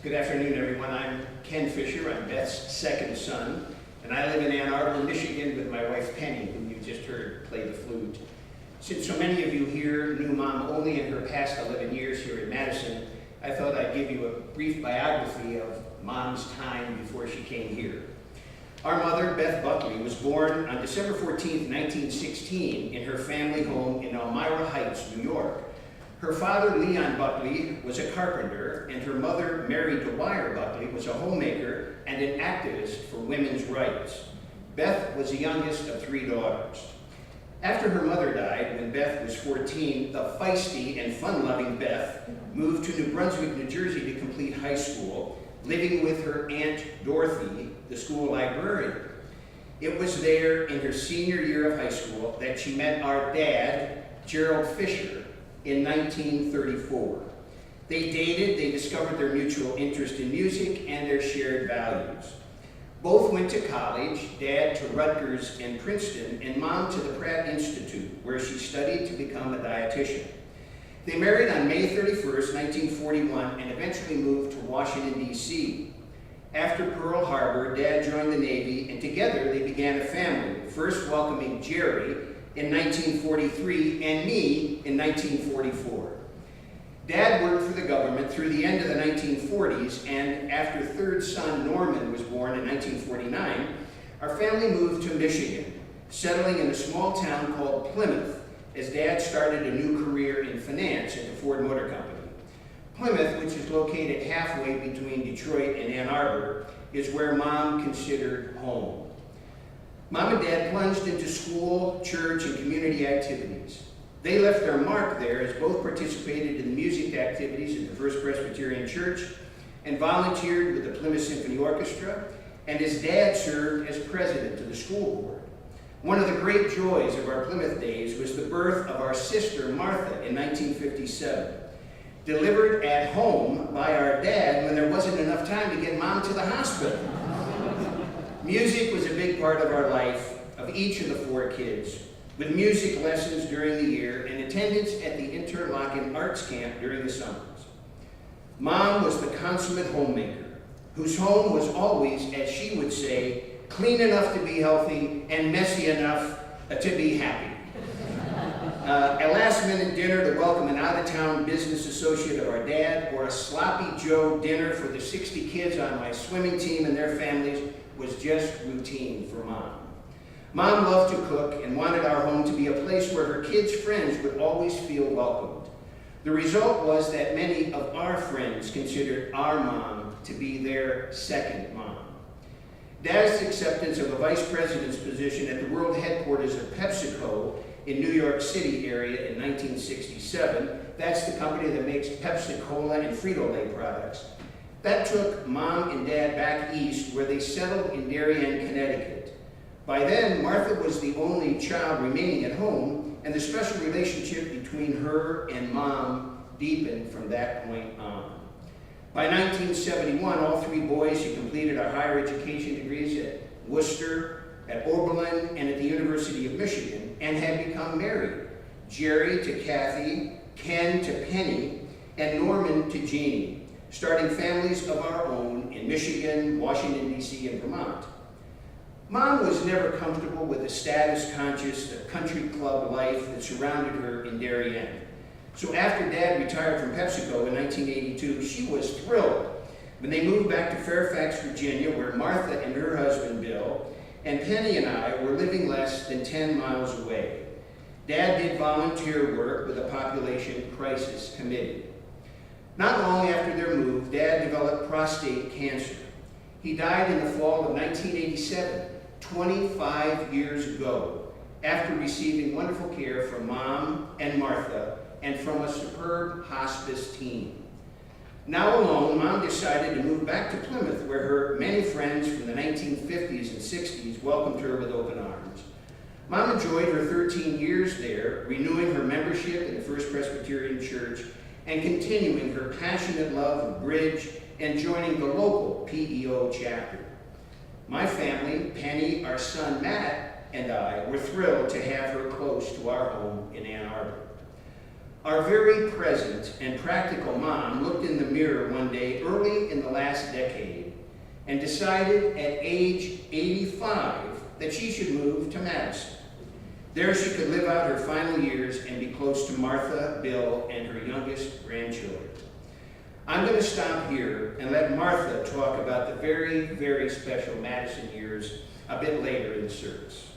Good afternoon, everyone. I'm Ken Fischer. I'm Beth's second son, and I live in Ann Arbor, Michigan with my wife Penny, whom you just heard play the flute. Since so many of you here knew Mom only in her past 11 years here in Madison, I thought I'd give you a brief biography of Mom's time before she came here. Our mother, Beth Buckley, was born on December 14, 1916, in her family home in Elmira Heights, New York. Her father, Leon Buckley, was a carpenter, and her mother, Mary Dwyer Buckley, was a homemaker and an activist for women's rights. Beth was the youngest of 3 daughters. After her mother died, when Beth was 14, the feisty and fun-loving Beth moved to New Brunswick, New Jersey to complete high school, living with her Aunt Dorothy, the school librarian. It was there in her senior year of high school that she met our dad, Gerald Fischer, in 1934. They dated, they discovered their mutual interest in music and their shared values. Both went to college, Dad to Rutgers and Princeton, and Mom to the Pratt Institute, where she studied to become a dietitian. They married on May 31st, 1941, and eventually moved to Washington, D.C. After Pearl Harbor, Dad joined the Navy, and together they began a family, first welcoming Jerry in 1943 and me in 1944. Dad worked for the government through the end of the 1940s, and after third son Norman was born in 1949, our family moved to Michigan, settling in a small town called Plymouth, as Dad started a new career in finance at the Ford Motor Company. Plymouth, which is located halfway between Detroit and Ann Arbor, is where Mom considered home. Mom and Dad plunged into school, church, and community activities. They left their mark there as both participated in the music activities at the First Presbyterian Church and volunteered with the Plymouth Symphony Orchestra, and as Dad served as president of the school board. One of the great joys of our Plymouth days was the birth of our sister Martha in 1957, delivered at home by our dad when there wasn't enough time to get Mom to the hospital. Music was a big part of our life, of each of the 4 kids, with music lessons during the year and attendance at the Interlochen Arts Camp during the summers. Mom was the consummate homemaker, whose home was always, as she would say, clean enough to be healthy and messy enough to be happy. A last-minute dinner to welcome an out-of-town business associate of our dad, or a sloppy Joe dinner for the 60 kids on my swimming team and their families was just routine for Mom. Mom loved to cook and wanted our home to be a place where her kids' friends would always feel welcomed. The result was that many of our friends considered our mom to be their second mom. Dad's acceptance of a vice president's position at the world headquarters of PepsiCo in New York City area in 1967, that's the company that makes Pepsi-Cola and Frito-Lay products. That took Mom and Dad back east, where they settled in Darien, Connecticut. By then, Martha was the only child remaining at home, and the special relationship between her and Mom deepened from that point on. By 1971, all 3 boys had completed our higher education degrees at Worcester, at Oberlin, and at the University of Michigan, and had become married. Jerry to Kathy, Ken to Penny, and Norman to Jeannie, starting families of our own in Michigan, Washington, D.C., and Vermont. Mom was never comfortable with the status-conscious country club life that surrounded her in Darien. So after Dad retired from PepsiCo in 1982, she was thrilled when they moved back to Fairfax, Virginia, where Martha and her husband, Bill, and Penny and I were living less than 10 miles away. Dad did volunteer work with a population crisis committee. Not long after their move, Dad developed prostate cancer. He died in the fall of 1987, 25 years ago, after receiving wonderful care from Mom and Martha and from a superb hospice team. Now alone, Mom decided to move back to Plymouth, where her many friends from the 1950s and 60s welcomed her with open arms. Mom enjoyed her 13 years there, renewing her membership in the First Presbyterian Church and continuing her passionate love of bridge and joining the local PEO chapter. My family, Penny, our son Matt, and I were thrilled to have her close to our home in Ann Arbor. Our very present and practical mom looked in the mirror one day early in the last decade and decided at age 85 that she should move to Madison. There she could live out her final years and be close to Martha, Bill, and her youngest grandchildren. I'm going to stop here and let Martha talk about the very, very special Madison years a bit later in the service.